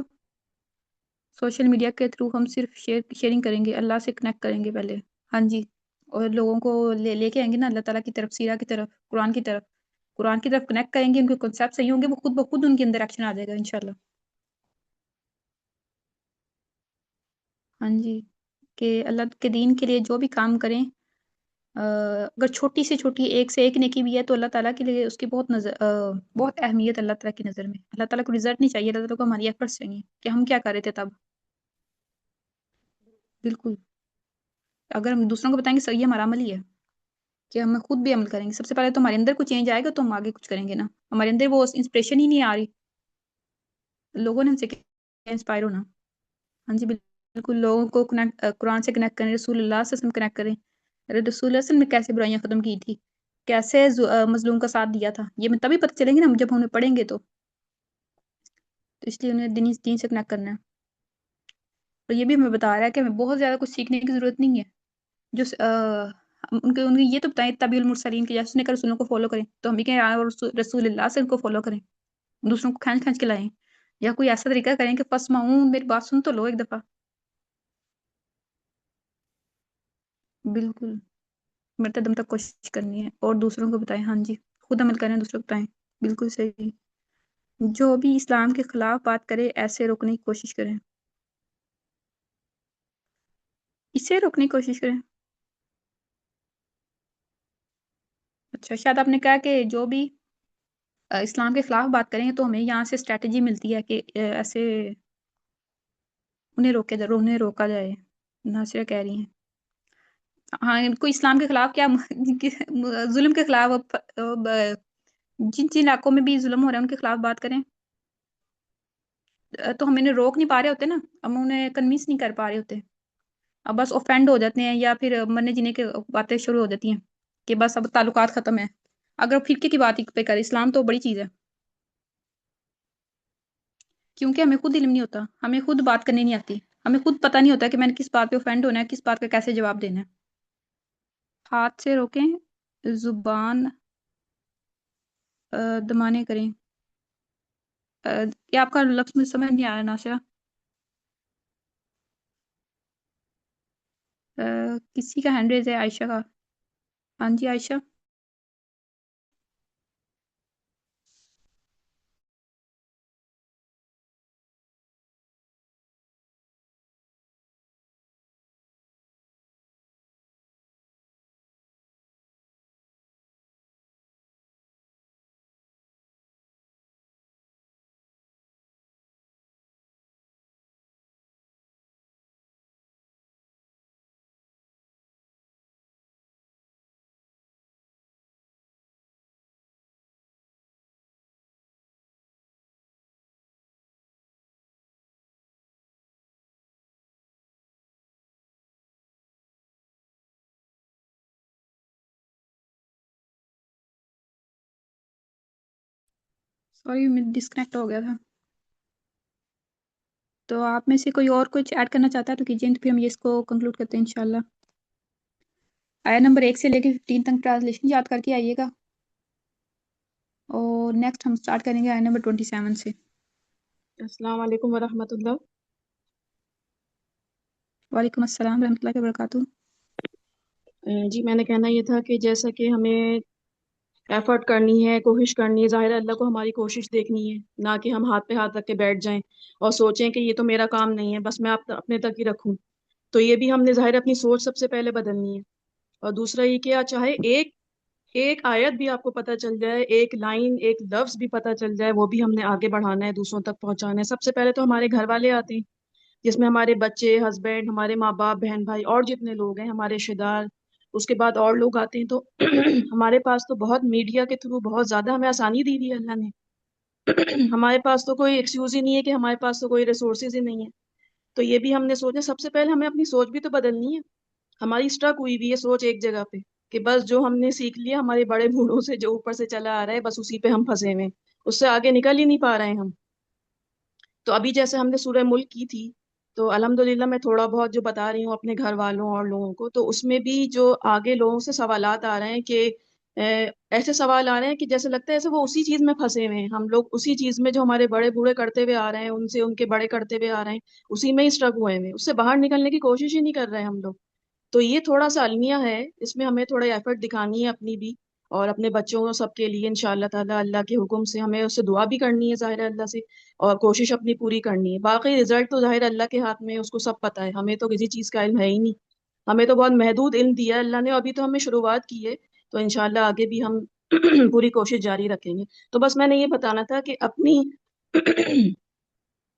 Speaker 1: سوشل میڈیا کے تھرو ہم صرف شیئرنگ کریں گے، اللہ سے کنیکٹ کریں گے پہلے. ہاں جی، اور لوگوں کو لے کے آئیں گے نا اللہ تعالیٰ کی طرف، سیرہ کی طرف، قرآن کی طرف کنیکٹ کریں گے، ان کے کنسیپٹ صحیح ہوں گے، وہ خود بخود ان کے اندر ایکشن آ جائے گا انشاءاللہ. ہاں جی، کہ اللہ کے دین کے لیے جو بھی کام کریں، اگر چھوٹی سے چھوٹی ایک سے ایک نیکی بھی ہے تو اللہ تعالیٰ کے لیے اس کی بہت اہمیت اللہ تعالیٰ کی نظر میں. اللہ تعالیٰ کو رزلٹ نہیں چاہیے، اللہ تعالیٰ کو ہماری ایفرٹس چاہیے کہ ہم کیا کر رہے تھے تب. بالکل، اگر ہم دوسروں کو بتائیں گے صحیح ہمارا عمل ہی ہے کہ ہم خود بھی عمل کریں گے. سب سے پہلے تو ہمارے اندر کچھ چینج آئے گا تو ہم آگے کچھ کریں گے نا. ہمارے اندر وہ انسپریشن ہی نہیں آ رہی، لوگوں نے ہم سے انسپائر ہونا. ہاں جی بالکل، لوگوں کو قرآن سے کنیکٹ کریں، رسول اللہ سے کنیکٹ کریں. رسول اللہ نے کیسے برائیاں ختم کی تھی، کیسے مظلوم کا ساتھ دیا تھا، یہ میں تبھی پتہ چلیں گے نا جب ہم پڑھیں گے. تو اس لیے انہیں دین سے کنیکٹ کرنا ہے. اور یہ بھی ہمیں بتا رہا ہے کہ ہمیں بہت زیادہ کچھ سیکھنے کی ضرورت نہیں ہے. جو ان کے یہ تو بتائیں تبی المرسلین کی، جیسے کہ رسولوں کو فالو کریں، تو ہم بھی کہیں رسول اللہ سے ان کو فالو کریں، دوسروں کو کھینچ کے لائیں، یا کوئی ایسا طریقہ کریں کہ فسمعون، میری بات سن تو لو ایک دفعہ. بالکل، مرتے دم تک کوشش کرنی ہے اور دوسروں کو بتائیں. ہاں جی، خود عمل کریں، دوسروں کو بتائیں. بالکل صحیح. جو بھی اسلام کے خلاف بات کرے ایسے روکنے کی کوشش کریں، اسے روکنے کی کوشش کریں. اچھا، شاید آپ نے کہا کہ جو بھی اسلام کے خلاف بات کریں تو ہمیں یہاں سے اسٹریٹجی ملتی ہے کہ ایسے انہیں روکا جائے. ناصرہ کہہ رہی ہیں ہاں، کوئی اسلام کے خلاف کیا ظلم کے خلاف، جن علاقوں میں بھی ظلم ہو رہا ہے ان کے خلاف بات کریں، تو ہم انہیں روک نہیں پا رہے ہوتے نا، ہم انہیں کنوینس نہیں کر پا رہے ہوتے، اب بس اوفینڈ ہو جاتے ہیں، یا پھر مرنے جینے کے باتیں شروع ہو جاتی ہیں کہ بس اب تعلقات ختم ہیں. اگر فرقے کی بات پہ کرے، اسلام تو بڑی چیز ہے، کیونکہ ہمیں خود علم نہیں ہوتا، ہمیں خود بات کرنی نہیں آتی، ہمیں خود پتہ نہیں ہوتا کہ میں نے کس بات پہ اوفینڈ ہونا ہے، کس بات کا کیسے جواب دینا ہے. ہاتھ سے روکیں، زبان دمانے کریں۔ یہ آپ کا لفظ مجھے سمجھ نہیں آ رہا ناصرہ۔ کسی کا ہینڈ ریز ہے؟ عائشہ کا۔ ہاں جی عائشہ۔ سوری ڈسکنیکٹ ہو گیا تھا۔ تو آپ میں سے کوئی اور کچھ ایڈ کرنا چاہتا ہے تو کیجئے، تو پھر ہم اس کو کنکلوڈ کرتے ہیں انشاءاللہ۔ آیا نمبر 1 سے لے کے 15 تک ٹرانسلیشن یاد کر کے آئیے گا، اور نیکسٹ ہم سٹارٹ کریں گے آیا نمبر 27 سے۔
Speaker 2: السلام علیکم ورحمۃ اللہ۔
Speaker 1: وعلیکم السلام ورحمۃ اللہ وبرکاتہ۔
Speaker 2: جی میں نے کہنا یہ تھا کہ جیسا کہ ہمیں ایفرٹ کرنی ہے، کوشش کرنی ہے، ظاہر ہے اللہ کو ہماری کوشش دیکھنی ہے، نہ کہ ہم ہاتھ پہ ہاتھ رکھ کے بیٹھ جائیں اور سوچیں کہ یہ تو میرا کام نہیں ہے، بس میں اپنے تک ہی رکھوں۔ تو یہ بھی ہم نے ظاہر اپنی سوچ سب سے پہلے بدلنی ہے۔ اور دوسرا یہ کہ چاہے ایک آیت بھی آپ کو پتہ چل جائے، ایک لائن، ایک لفظ بھی پتہ چل جائے، وہ بھی ہم نے آگے بڑھانا ہے، دوسروں تک پہنچانا ہے۔ سب سے پہلے تو ہمارے گھر والے آتے ہیں، جس میں ہمارے بچے، ہسبینڈ، ہمارے ماں باپ، بہن بھائی اور جتنے لوگ ہیں، ہمارے رشتے دار، اس کے بعد اور لوگ آتے ہیں۔ تو ہمارے پاس تو بہت میڈیا کے تھرو بہت زیادہ ہمیں آسانی دی دی ہے اللہ نے۔ ہمارے پاس تو کوئی ایکسکیوز ہی نہیں ہے کہ ہمارے پاس تو کوئی ریسورسز ہی نہیں ہے۔ تو یہ بھی ہم نے سوچا، سب سے پہلے ہمیں اپنی سوچ بھی تو بدلنی ہے۔ ہماری اسٹک ہوئی ہوئی ہے سوچ ایک جگہ پہ، کہ بس جو ہم نے سیکھ لیا ہمارے بڑے بوڑھوں سے، جو اوپر سے چلا آ رہا ہے، بس اسی پہ ہم پھنسے ہوئے ہیں، اس سے آگے نکل ہی نہیں پا رہے ہیں ہم۔ تو ابھی جیسے ہم نے سورہ ملک کی تھی، تو الحمدللہ میں تھوڑا بہت جو بتا رہی ہوں اپنے گھر والوں اور لوگوں کو، تو اس میں بھی جو آگے لوگوں سے سوالات آ رہے ہیں کہ ایسے سوال آ رہے ہیں کہ جیسے لگتا ہے ایسے وہ اسی چیز میں پھنسے ہوئے ہیں، ہم لوگ اسی چیز میں جو ہمارے بڑے بوڑھے کرتے ہوئے آ رہے ہیں، ان سے ان کے بڑے کرتے ہوئے آ رہے ہیں، اسی میں ہی اسٹرک ہوئے ہیں، اس سے باہر نکلنے کی کوشش ہی نہیں کر رہے ہم لوگ۔ تو یہ تھوڑا سا المیہ ہے، اس میں ہمیں تھوڑا ایفرٹ دکھانی ہے اپنی بھی، اور اپنے بچوں کو سب کے لیے انشاءاللہ تعالیٰ اللہ کے حکم سے ہمیں اس سے دعا بھی کرنی ہے ظاہر اللہ سے، اور کوشش اپنی پوری کرنی ہے۔ باقی رزلٹ تو ظاہر اللہ کے ہاتھ میں ہے، اس کو سب پتہ ہے، ہمیں تو کسی چیز کا علم ہے ہی نہیں، ہمیں تو بہت محدود علم دیا ہے اللہ نے، ابھی تو ہمیں شروعات کی ہے، تو انشاءاللہ آگے بھی ہم پوری کوشش جاری رکھیں گے۔ تو بس میں نے یہ بتانا تھا کہ اپنی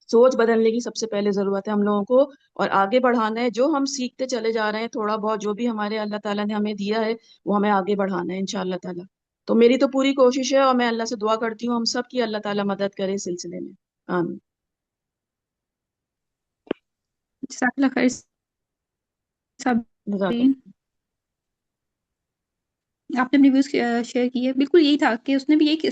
Speaker 2: سوچ بدلنے کی سب سے پہلے ضرورت ہے ہم لوگوں کو، اور آگے بڑھانا ہے، جو ہم سیکھتے چلے جا رہے ہیں تھوڑا بہت، جو بھی ہمارے اللہ تعالیٰ نے ہمیں دیا ہے وہ ہمیں آگے بڑھانا ہے انشاءاللہ تعالیٰ۔ تو میری تو پوری کوشش ہے، اور میں اللہ سے دعا کرتی ہوں ہم سب کی اللہ تعالیٰ مدد کرے اس سلسلے میں، آمین۔
Speaker 1: جزاک اللہ خیر
Speaker 2: جزاک
Speaker 1: صابرین۔
Speaker 2: اللہ۔
Speaker 1: آپ نے اپنی ویوز شیئر کی ہے، بالکل یہی تھا کہ اس نے بھی یہی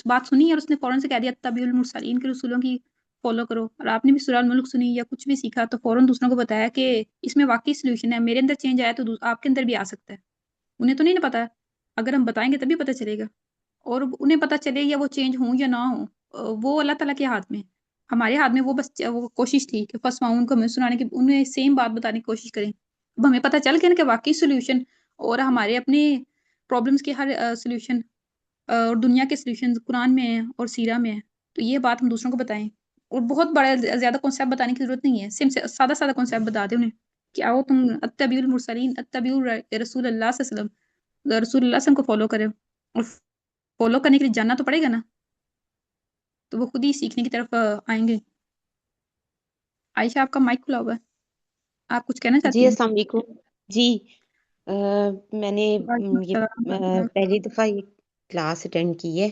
Speaker 1: بات سنی، اور اس نے فوراً سے کہہ دیا اتبعوا المرسلین کے رسولوں کی فالو کرو، اور آپ نے بھی سورہ الملک سنی یا کچھ بھی سیکھا تو فوراً دوسروں کو بتایا کہ اس میں واقعی سولوشن ہے، میرے اندر چینج آیا تو آپ کے اندر بھی آ سکتا ہے۔ انہیں تو نہیں نا پتا، اگر ہم بتائیں گے تبھی پتہ چلے گا، اور انہیں پتہ چلے یا وہ چینج ہوں یا نہ ہوں، وہ اللہ تعالیٰ کے ہاتھ میں، ہمارے ہاتھ میں وہ بس وہ کوشش تھی کہ فرسٹ ان کو ہمیں سنانے کی، انہیں سیم بات بتانے کی کوشش کریں۔ اب ہمیں پتہ چل گیا نا کہ واقعی سولوشن، اور ہمارے اپنے پرابلمس کے ہر سولوشن اور دنیا کے سولوشن قرآن میں ہیں اور سیرہ میں ہیں، تو یہ بات ہم دوسروں کو بتائیں، اور بہت بڑا زیادہ کانسیپٹ بتانے کی ضرورت نہیں ہے، سادہ سادہ کانسیپٹ بتا دیں انہیں کہ آؤ تم اتبعوا المرسلین، اتبعوا رسول اللہ صلی اللہ علیہ وسلم، رسول اللہ صلی اللہ علیہ وسلم کو فالو کرے، اور فالو کرنے کے لیے جاننا تو پڑے گا نا، تو وہ خود ہی سیکھنے کی طرف آئیں گے۔ عائشہ آپ کا مائک کھلا ہوا ہے، آپ کچھ کہنا
Speaker 3: جی
Speaker 1: چاہتی ہیں؟
Speaker 3: السلام علیکم جی۔ میں نے
Speaker 1: وعلیکم
Speaker 3: یہ
Speaker 1: السلام ورحمۃ اللہ۔
Speaker 3: پہلی دفعہ یہ کلاس اٹینڈ کی ہے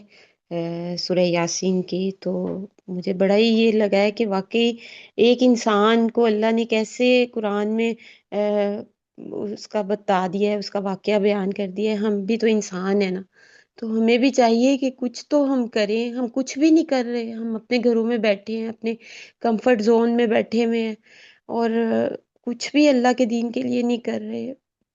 Speaker 3: سورہ یاسین کی، تو مجھے بڑا ہی یہ لگا ہے کہ واقعی ایک انسان کو اللہ نے کیسے قرآن میں اس کا بتا دیا ہے، اس کا واقعہ بیان کر دیا ہے۔ ہم بھی تو انسان ہیں نا، تو ہمیں بھی چاہیے کہ کچھ تو ہم کریں۔ ہم کچھ بھی نہیں کر رہے، ہم اپنے گھروں میں بیٹھے ہیں، اپنے کمفرٹ زون میں بیٹھے ہوئے ہیں، اور کچھ بھی اللہ کے دین کے لیے نہیں کر رہے۔